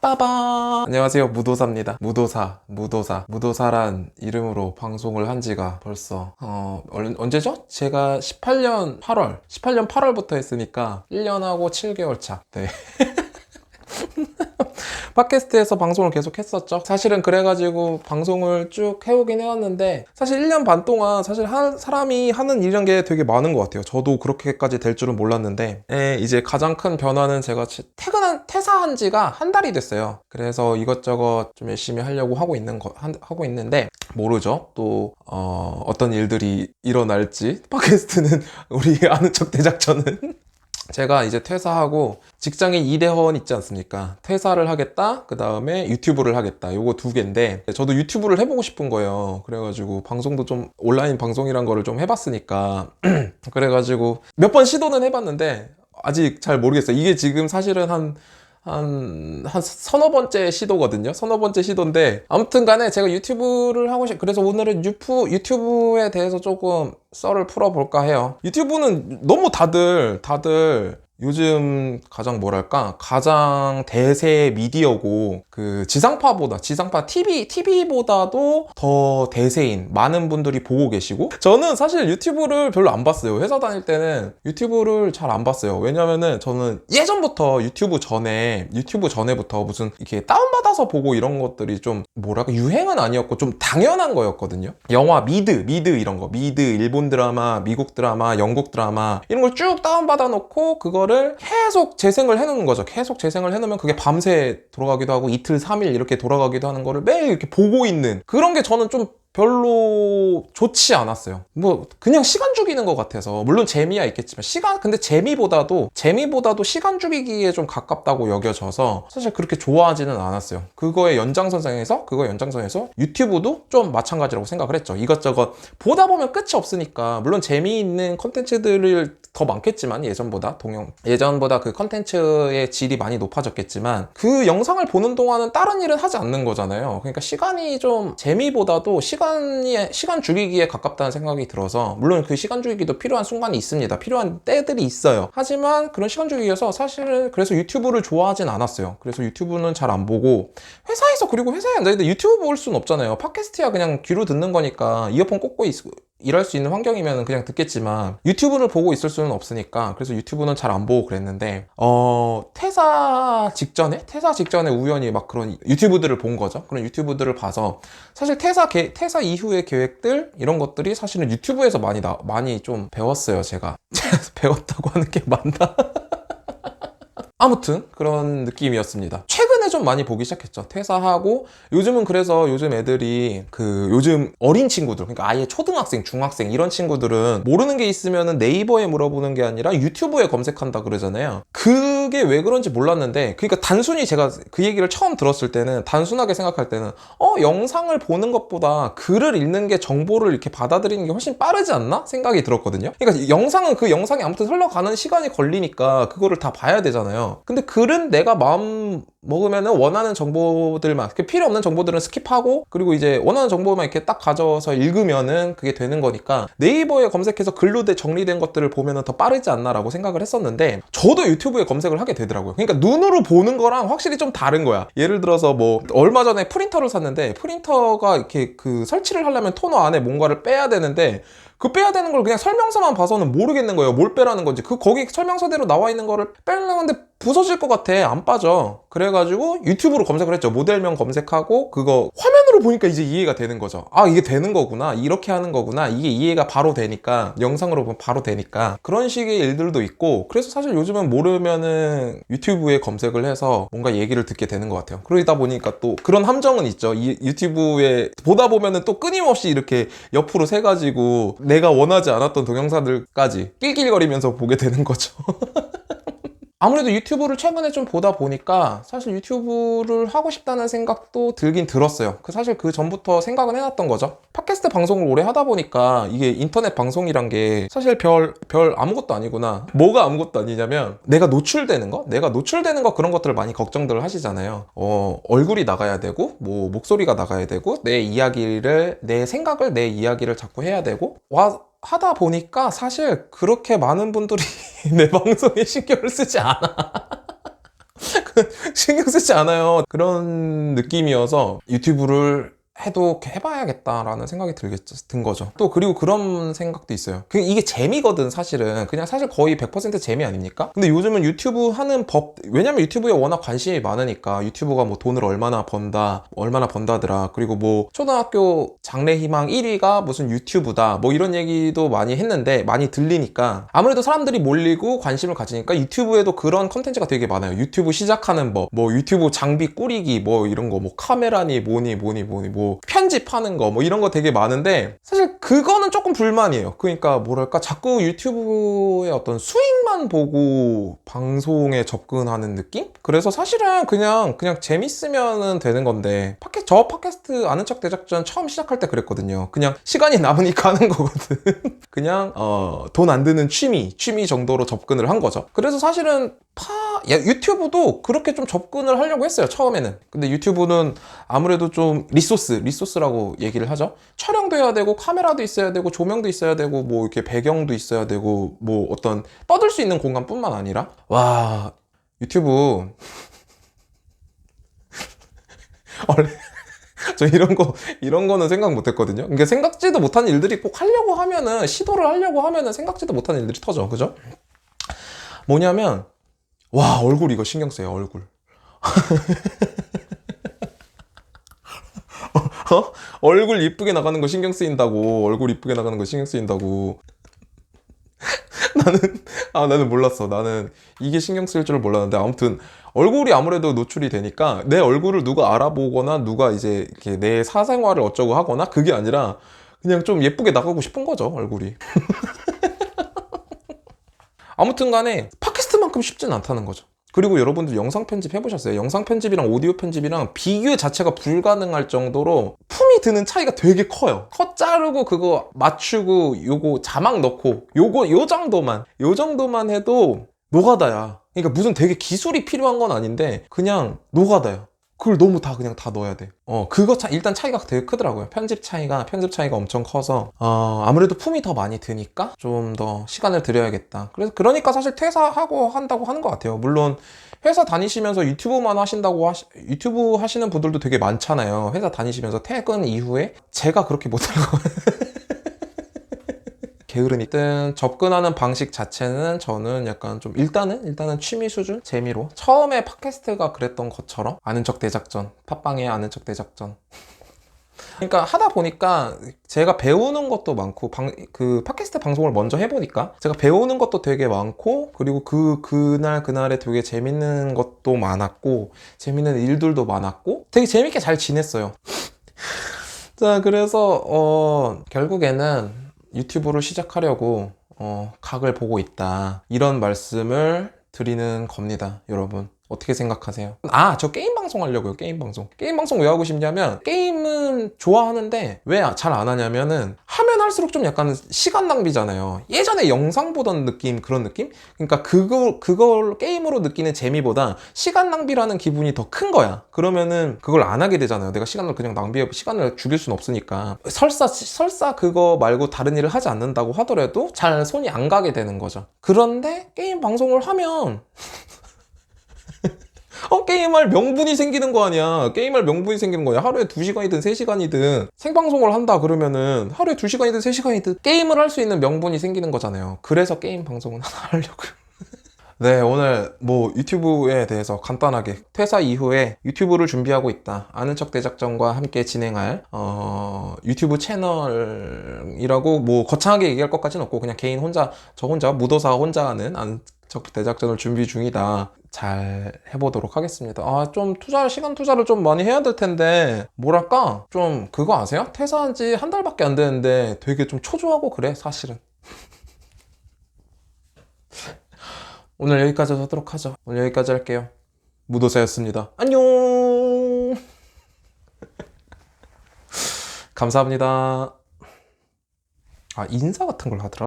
빠바. 안녕하세요, 무도사입니다. 무도사란 이름으로 방송을 한 지가 벌써 언제죠? 제가 18년 8월부터 했으니까 1년하고 7개월 차. 네. 팟캐스트에서 방송을 계속 했었죠. 사실은 그래가지고 방송을 쭉 해오긴 해왔는데, 사실 1년 반 동안 사실 사람이 하는 이런 게 되게 많은 것 같아요. 저도 그렇게까지 될 줄은 몰랐는데, 이제 가장 큰 변화는 제가 퇴사한 지가 한 달이 됐어요. 그래서 이것저것 좀 열심히 하려고 하고 있는데, 모르죠. 또 어떤 일들이 일어날지. 팟캐스트는 우리 아는 척 대작전은 제가 이제 퇴사하고 직장인 2대원 있지 않습니까? 퇴사를 하겠다, 그 다음에 유튜브를 하겠다. 요거 두 개인데, 저도 유튜브를 해보고 싶은 거예요. 그래가지고 방송도 좀 온라인 방송이란 거를 좀 해봤으니까 그래가지고 몇 번 시도는 해봤는데 아직 잘 모르겠어요. 이게 지금 사실은 한 서너 번째 시도거든요. 서너 번째 시도인데, 아무튼 간에 제가 유튜브를 그래서 오늘은 유튜브에 대해서 조금 썰을 풀어볼까 해요. 유튜브는 너무 다들 요즘 가장 대세 미디어고, 그 지상파 TV보다도 더 대세인 많은 분들이 보고 계시고, 저는 사실 유튜브를 별로 안 봤어요. 회사 다닐 때는 유튜브를 잘 안 봤어요. 왜냐면은 저는 예전부터 유튜브 전에부터 무슨 이렇게 다운받아서 보고 이런 것들이 좀 유행은 아니었고 좀 당연한 거였거든요. 영화 미드 이런 거, 일본 드라마, 미국 드라마, 영국 드라마 이런 걸 쭉 다운받아 놓고 그거를 계속 재생을 해놓는 거죠. 계속 재생을 해놓으면 그게 밤새 돌아가기도 하고 이틀 3일 이렇게 돌아가기도 하는 거를 매일 이렇게 보고 있는 그런 게 저는 좀 별로 좋지 않았어요. 그냥 시간 죽이는 것 같아서. 물론 재미야 있겠지만 근데 재미보다도 시간 죽이기에 좀 가깝다고 여겨져서 사실 그렇게 좋아하지는 않았어요. 그거의 연장선상에서 유튜브도 좀 마찬가지라고 생각을 했죠. 이것저것 보다 보면 끝이 없으니까. 물론 재미있는 컨텐츠들을 더 많겠지만, 예전보다 그 컨텐츠의 질이 많이 높아졌겠지만, 그 영상을 보는 동안은 다른 일은 하지 않는 거잖아요. 그러니까 시간이 좀 재미보다도 시간 죽이기에 가깝다는 생각이 들어서, 물론 그 시간 죽이기도 필요한 순간이 있습니다. 필요한 때들이 있어요. 하지만 그런 시간 죽이기여서 사실은 그래서 유튜브를 좋아하진 않았어요. 그래서 유튜브는 잘 안 보고, 회사에 앉아있는데 유튜브 볼 수는 없잖아요. 팟캐스트야 그냥 귀로 듣는 거니까 이어폰 꽂고 일할 수 있는 환경이면 그냥 듣겠지만, 유튜브를 보고 있을 수는 없으니까 그래서 유튜브는 잘 안 보고 그랬는데, 퇴사 직전에 우연히 막 그런 유튜브들을 본 거죠. 그런 유튜브들을 봐서 사실 퇴사 이후의 계획들 이런 것들이 사실은 유튜브에서 많이 좀 배웠어요. 제가 배웠다고 하는 게 맞나? 아무튼 그런 느낌이었습니다. 최근에 좀 많이 보기 시작했죠. 퇴사하고 그래서 요즘 애들이 요즘 어린 친구들, 그러니까 아예 초등학생, 중학생 이런 친구들은 모르는 게 있으면 네이버에 물어보는 게 아니라 유튜브에 검색한다 그러잖아요. 그게 왜 그런지 몰랐는데, 그러니까 단순히 제가 그 얘기를 처음 들었을 때는, 단순하게 생각할 때는 영상을 보는 것보다 글을 읽는 게 정보를 이렇게 받아들이는 게 훨씬 빠르지 않나? 생각이 들었거든요. 그러니까 그 영상이 아무튼 흘러가는 시간이 걸리니까 그거를 다 봐야 되잖아요. 근데 글은 내가 마음 먹으면 원하는 정보들만, 필요 없는 정보들은 스킵하고, 그리고 이제 원하는 정보만 이렇게 딱 가져서 읽으면은 그게 되는 거니까, 네이버에 검색해서 글로 정리된 것들을 보면은 더 빠르지 않나라고 생각을 했었는데, 저도 유튜브에 검색을 하게 되더라고요. 그러니까 눈으로 보는 거랑 확실히 좀 다른 거야. 예를 들어서 얼마 전에 프린터를 샀는데, 프린터가 이렇게 설치를 하려면 토너 안에 뭔가를 빼야 되는데, 빼야 되는 걸 그냥 설명서만 봐서는 모르겠는 거예요. 뭘 빼라는 건지. 거기 설명서대로 나와 있는 거를 빼려는데 부서질 것 같아. 안 빠져. 그래가지고 유튜브로 검색을 했죠. 모델명 검색하고 그거 화면으로 보니까 이제 이해가 되는 거죠. 아, 이게 되는 거구나. 이렇게 하는 거구나. 이게 이해가 바로 되니까. 영상으로 보면 바로 되니까. 그런 식의 일들도 있고, 그래서 사실 요즘은 모르면은 유튜브에 검색을 해서 뭔가 얘기를 듣게 되는 것 같아요. 그러다 보니까 또 그런 함정은 있죠. 이 유튜브에 보다 보면은 또 끊임없이 이렇게 옆으로 새가지고 내가 원하지 않았던 동영상들까지 낄낄거리면서 보게 되는 거죠. 아무래도 유튜브를 최근에 좀 보다 보니까 사실 유튜브를 하고 싶다는 생각도 들긴 들었어요. 사실 그 전부터 생각은 해놨던 거죠. 팟캐스트 방송을 오래 하다 보니까 이게 인터넷 방송이란 게 사실 별 아무것도 아니구나. 뭐가 아무것도 아니냐면 내가 노출되는 거 그런 것들을 많이 걱정들을 하시잖아요. 얼굴이 나가야 되고 목소리가 나가야 되고 내 생각을 내 이야기를 자꾸 해야 되고 하다 보니까 사실 그렇게 많은 분들이 내 방송에 신경을 쓰지 않아. 신경 쓰지 않아요. 그런 느낌이어서 유튜브를 해도 해봐야겠다라는 생각이 든 거죠. 또 그리고 그런 생각도 있어요. 이게 재미거든 사실은. 그냥 사실 거의 100% 재미 아닙니까? 근데 요즘은 유튜브 하는 법, 왜냐면 유튜브에 워낙 관심이 많으니까. 유튜브가 뭐 돈을 얼마나 번다더라. 그리고 뭐 초등학교 장래희망 1위가 무슨 유튜브다 뭐 이런 얘기도 많이 했는데, 많이 들리니까 아무래도 사람들이 몰리고 관심을 가지니까 유튜브에도 그런 컨텐츠가 되게 많아요. 유튜브 시작하는 법, 뭐 유튜브 장비 꾸리기, 뭐 이런 거, 뭐 카메라니 뭐니 뭐 편집하는 거, 뭐 이런 거 되게 많은데, 사실 그거는 조금 불만이에요. 그러니까 뭐랄까, 자꾸 유튜브의 어떤 수익만 보고 방송에 접근하는 느낌? 그래서 사실은 그냥 재밌으면 되는 건데, 저 팟캐스트 아는 척 대작전 처음 시작할 때 그랬거든요. 그냥 시간이 남으니까 하는 거거든. 그냥 돈 안 드는 취미 정도로 접근을 한 거죠. 그래서 사실은 유튜브도 그렇게 좀 접근을 하려고 했어요, 처음에는. 근데 유튜브는 아무래도 좀 리소스라고 얘기를 하죠. 촬영도 해야 되고, 카메라도 있어야 되고, 조명도 있어야 되고, 뭐 이렇게 배경도 있어야 되고, 뭐 어떤 떠들 수 있는 공간뿐만 아니라, 와, 유튜브 원래 저 이런 거는 생각 못 했거든요. 그러니까 생각지도 못한 일들이 꼭 시도를 하려고 하면은 생각지도 못한 일들이 터져. 그죠? 뭐냐면, 와, 얼굴 이거 신경 써요, 얼굴. 얼굴 이쁘게 나가는 거 신경 쓰인다고. 얼굴 이쁘게 나가는 거 신경 쓰인다고. 나는, 나는 몰랐어. 나는 이게 신경 쓸 줄 몰랐는데, 아무튼, 얼굴이 아무래도 노출이 되니까, 내 얼굴을 누가 알아보거나, 누가 이제 이렇게 내 사생활을 어쩌고 하거나, 그게 아니라, 그냥 좀 예쁘게 나가고 싶은 거죠, 얼굴이. 아무튼 간에, 팟캐스트만큼 쉽진 않다는 거죠. 그리고 여러분들 영상 편집 해보셨어요? 영상 편집이랑 오디오 편집이랑 비교 자체가 불가능할 정도로 품이 드는 차이가 되게 커요. 컷 자르고 그거 맞추고 요거 자막 넣고 요 정도만 해도 노가다야. 그러니까 무슨 되게 기술이 필요한 건 아닌데 그냥 노가다야. 그걸 너무 그냥 다 넣어야 돼. 일단 차이가 되게 크더라고요. 편집 차이가 엄청 커서, 아무래도 품이 더 많이 드니까 좀 더 시간을 들여야겠다. 그러니까 사실 퇴사하고 한다고 하는 것 같아요. 물론, 회사 다니시면서 유튜브 하시는 분들도 되게 많잖아요. 회사 다니시면서 퇴근 이후에. 제가 그렇게 못할 것 같아요. 게으르니까 접근하는 방식 자체는 저는 약간 좀 일단은 취미 수준? 재미로 처음에 팟캐스트가 그랬던 것처럼 아는 척 대작전, 팟빵의 아는 척 대작전. 그러니까 하다 보니까 제가 배우는 것도 많고, 그 팟캐스트 방송을 먼저 해보니까 제가 배우는 것도 되게 많고, 그리고 그날에 되게 재밌는 것도 많았고, 재밌는 일들도 많았고, 되게 재밌게 잘 지냈어요. 자, 그래서 결국에는 유튜브를 시작하려고 각을 보고 있다, 이런 말씀을 드리는 겁니다. 여러분 어떻게 생각하세요? 저 게임 방송 하려고요. 게임 방송 왜 하고 싶냐면, 게임은 좋아하는데 왜 잘 안 하냐면은, 하면 할수록 좀 약간 시간 낭비잖아요. 예전에 영상 보던 느낌, 그런 느낌? 그러니까 그걸 게임으로 느끼는 재미보다 시간 낭비라는 기분이 더 큰 거야. 그러면은 그걸 안 하게 되잖아요. 내가 시간을 그냥 시간을 죽일 수는 없으니까. 설사 그거 말고 다른 일을 하지 않는다고 하더라도 잘 손이 안 가게 되는 거죠. 그런데 게임 방송을 하면 게임할 명분이 생기는 거 아니야. 하루에 2시간이든 3시간이든 생방송을 한다 그러면은, 하루에 2시간이든 3시간이든 게임을 할 수 있는 명분이 생기는 거잖아요. 그래서 게임 방송은 하나 하려고요. 네, 오늘 뭐 유튜브에 대해서 간단하게, 퇴사 이후에 유튜브를 준비하고 있다, 아는 척 대작전과 함께 진행할 유튜브 채널이라고 뭐 거창하게 얘기할 것까지는 없고, 그냥 저 혼자 무도사 혼자 하는 아는 척 대작전을 준비 중이다. 잘 해보도록 하겠습니다. 좀 시간 투자를 좀 많이 해야 될 텐데, 뭐랄까, 좀 그거 아세요? 퇴사한 지 한 달밖에 안 되는데 되게 좀 초조하고 그래, 사실은. 오늘 여기까지 하도록 하죠. 오늘 여기까지 할게요. 무도사였습니다. 안녕. 감사합니다. 인사 같은 걸 하더라.